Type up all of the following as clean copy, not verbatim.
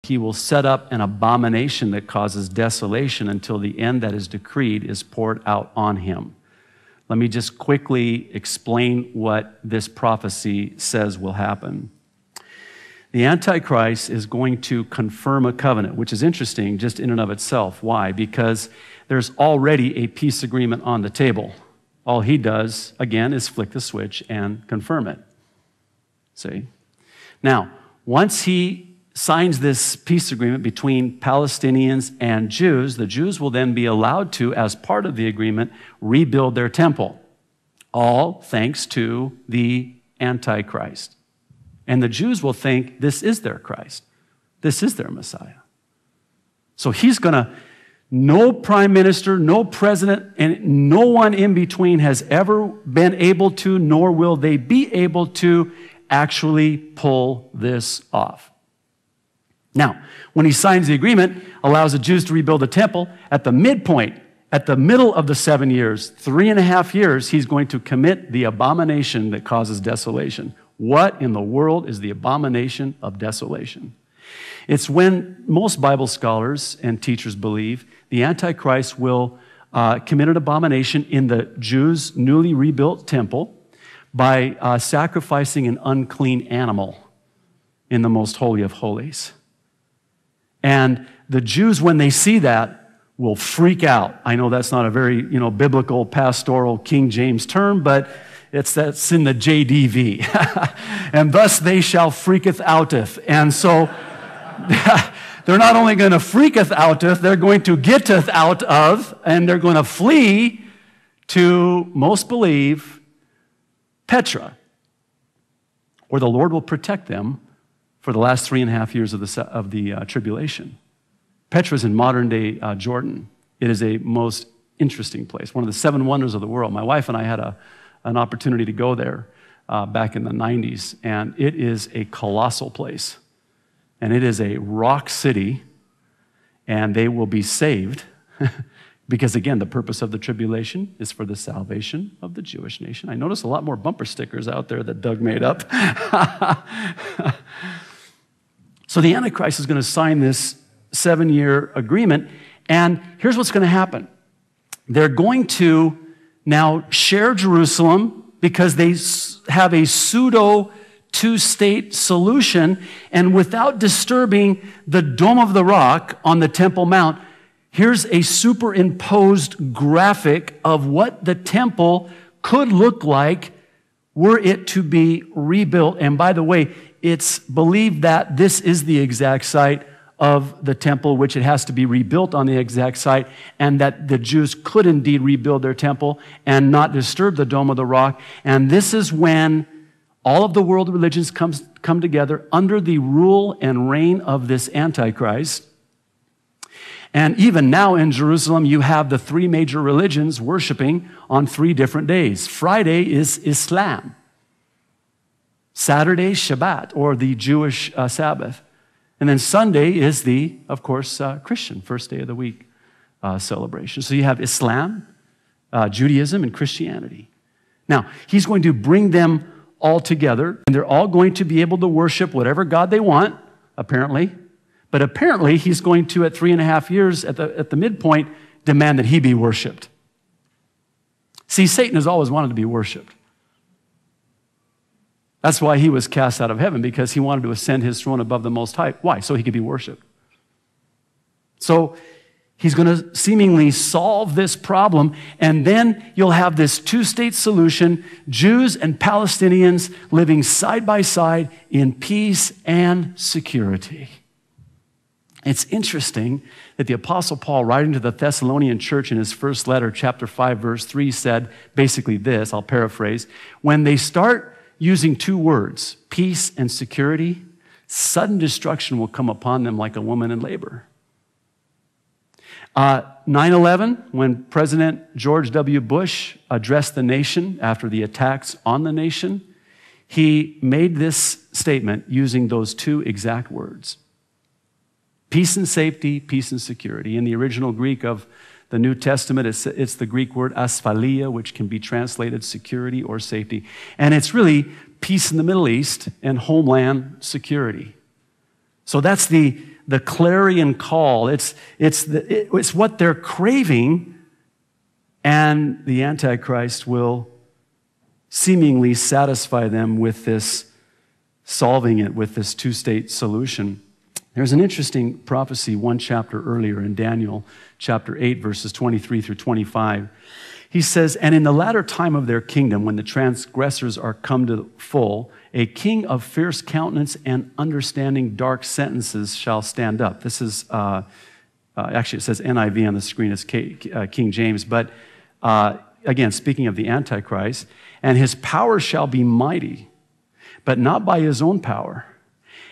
He will set up an abomination that causes desolation until the end that is decreed is poured out on him. Let me just quickly explain what this prophecy says will happen. The Antichrist is going to confirm a covenant, which is interesting just in and of itself. Why? Because there's already a peace agreement on the table. All he does, again, is flick the switch and confirm it. See? Now, once he signs this peace agreement between Palestinians and Jews, the Jews will then be allowed to, as part of the agreement, rebuild their temple. All thanks to the Antichrist. And the Jews will think this is their Christ. This is their Messiah. So he's going to, no prime minister, no president, and no one in between has ever been able to, nor will they be able to actually pull this off. Now, when he signs the agreement, allows the Jews to rebuild the temple, at the midpoint, at the middle of the 7 years, 3.5 years, he's going to commit the abomination that causes desolation. What in the world is the abomination of desolation? It's when most Bible scholars and teachers believe the Antichrist will commit an abomination in the Jews' newly rebuilt temple by sacrificing an unclean animal in the most holy of holies. And the Jews, when they see that, will freak out. I know that's not a very, biblical, pastoral, King James term, but that's in the JDV. And thus they shall freaketh outeth. And so they're not only going to freaketh outeth, they're going to getteth out of, and they're going to flee to, most believe, Petra, where the Lord will protect them for the last 3.5 years of the tribulation. Petra is in modern-day Jordan. It is a most interesting place, one of the 7 wonders of the world. My wife and I had an opportunity to go there back in the 90s, and it is a colossal place. And it is a rock city, and they will be saved because, again, the purpose of the tribulation is for the salvation of the Jewish nation. I notice a lot more bumper stickers out there that Doug made up. So the Antichrist is going to sign this 7-year agreement, and here's what's going to happen. They're going to now share Jerusalem because they have a pseudo two-state solution, and without disturbing the Dome of the Rock on the Temple Mount, here's a superimposed graphic of what the temple could look like were it to be rebuilt. And by the way, it's believed that this is the exact site of the temple, which it has to be rebuilt on the exact site, and that the Jews could indeed rebuild their temple and not disturb the Dome of the Rock. And this is when all of the world religions come together under the rule and reign of this Antichrist. And even now in Jerusalem, you have the 3 major religions worshiping on 3 different days. Friday is Islam. Saturday, Shabbat, or the Jewish Sabbath. And then Sunday is the, of course, Christian, first day of the week celebration. So you have Islam, Judaism, and Christianity. Now, he's going to bring them all together, and they're all going to be able to worship whatever God they want, apparently. But apparently, he's going to, at 3.5 years, at the midpoint, demand that he be worshiped. See, Satan has always wanted to be worshiped. That's why he was cast out of heaven, because he wanted to ascend his throne above the Most High. Why? So he could be worshiped. So he's going to seemingly solve this problem, and then you'll have this 2-state solution, Jews and Palestinians living side by side in peace and security. It's interesting that the Apostle Paul, writing to the Thessalonian church in his first letter, chapter 5, verse 3, said basically this, I'll paraphrase, when they start using 2 words, peace and security, sudden destruction will come upon them like a woman in labor. 9/11, when President George W. Bush addressed the nation after the attacks on the nation, he made this statement using those 2 exact words. Peace and safety, peace and security. In the original Greek of the New Testament, it's the Greek word asphalia, which can be translated security or safety. And it's really peace in the Middle East and homeland security. So that's the clarion call. It's what they're craving, and the Antichrist will seemingly satisfy them with this, solving it with this two-state solution. There's an interesting prophecy one chapter earlier in Daniel chapter 8, verses 23 through 25. He says, "And in the latter time of their kingdom, when the transgressors are come to full, a king of fierce countenance and understanding dark sentences shall stand up." This is, actually it says NIV on the screen, it's King James, but again, speaking of the Antichrist, "And his power shall be mighty, but not by his own power.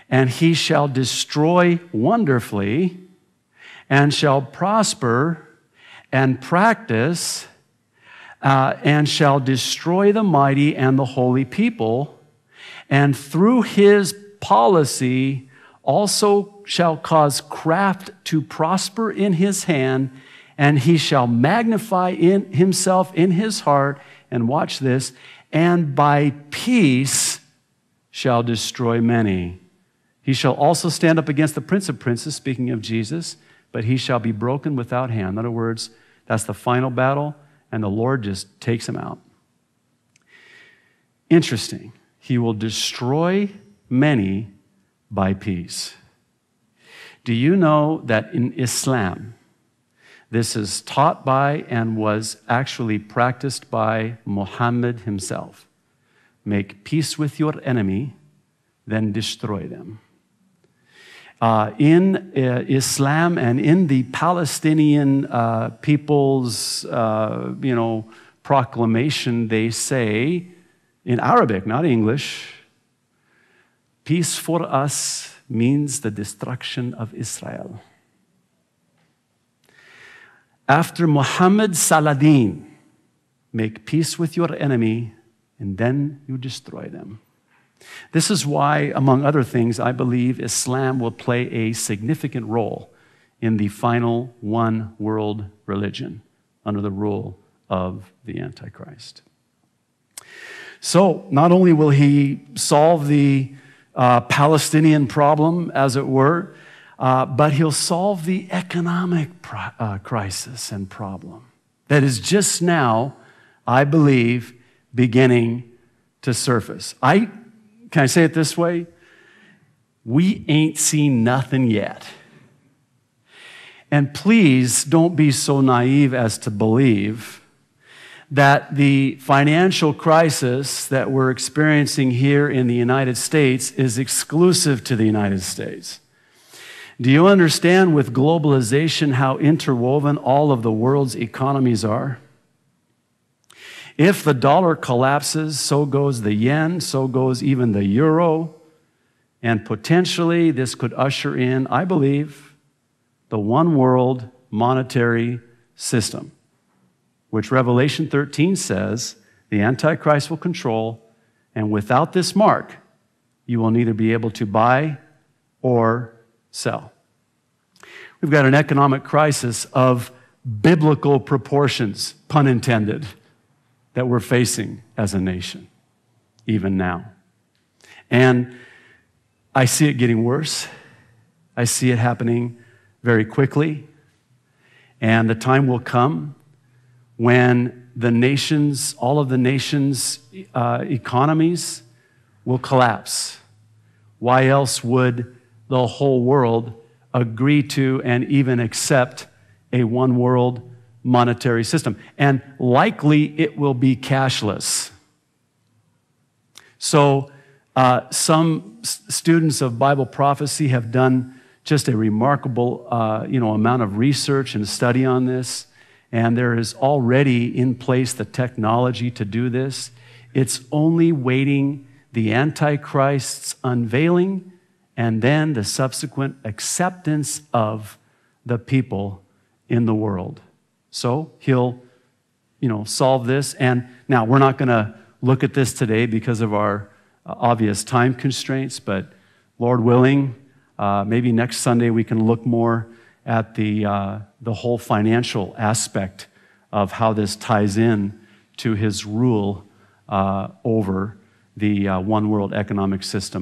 And he shall destroy wonderfully, and shall prosper and practice, and shall destroy the mighty and the holy people. And through his policy also shall cause craft to prosper in his hand, and he shall magnify in himself in his heart," and watch this, "and by peace shall destroy many. He shall also stand up against the prince of princes," speaking of Jesus, "but he shall be broken without hand." In other words, that's the final battle, and the Lord just takes him out. Interesting. He will destroy many by peace. Do you know that in Islam, this is taught by and was actually practiced by Muhammad himself? Make peace with your enemy, then destroy them. In Islam and in the Palestinian people's, proclamation, they say, in Arabic, not English, peace for us means the destruction of Israel. After Muhammad Saladin, make peace with your enemy, and then you destroy them. This is why, among other things, I believe Islam will play a significant role in the final one world religion under the rule of the Antichrist. So, not only will he solve the Palestinian problem, as it were, but he'll solve the economic crisis and problem that is just now, I believe, beginning to surface. Can I say it this way? We ain't seen nothing yet. And please don't be so naive as to believe that the financial crisis that we're experiencing here in the United States is exclusive to the United States. Do you understand with globalization how interwoven all of the world's economies are? If the dollar collapses, so goes the yen, so goes even the euro, and potentially this could usher in, I believe, the one world monetary system, which Revelation 13 says the Antichrist will control, and without this mark, you will neither be able to buy or sell. We've got an economic crisis of biblical proportions, pun intended, that we're facing as a nation, even now. And I see it getting worse. I see it happening very quickly. And the time will come when the nations, all of the nations' economies will collapse. Why else would the whole world agree to and even accept a one world monetary system? And likely it will be cashless. So some students of Bible prophecy have done just a remarkable amount of research and study on this, and there is already in place the technology to do this. It's only waiting the Antichrist's unveiling and then the subsequent acceptance of the people in the world. So he'll, solve this. And now we're not going to look at this today because of our obvious time constraints, but Lord willing, maybe next Sunday we can look more at the whole financial aspect of how this ties in to his rule over the one world economic system.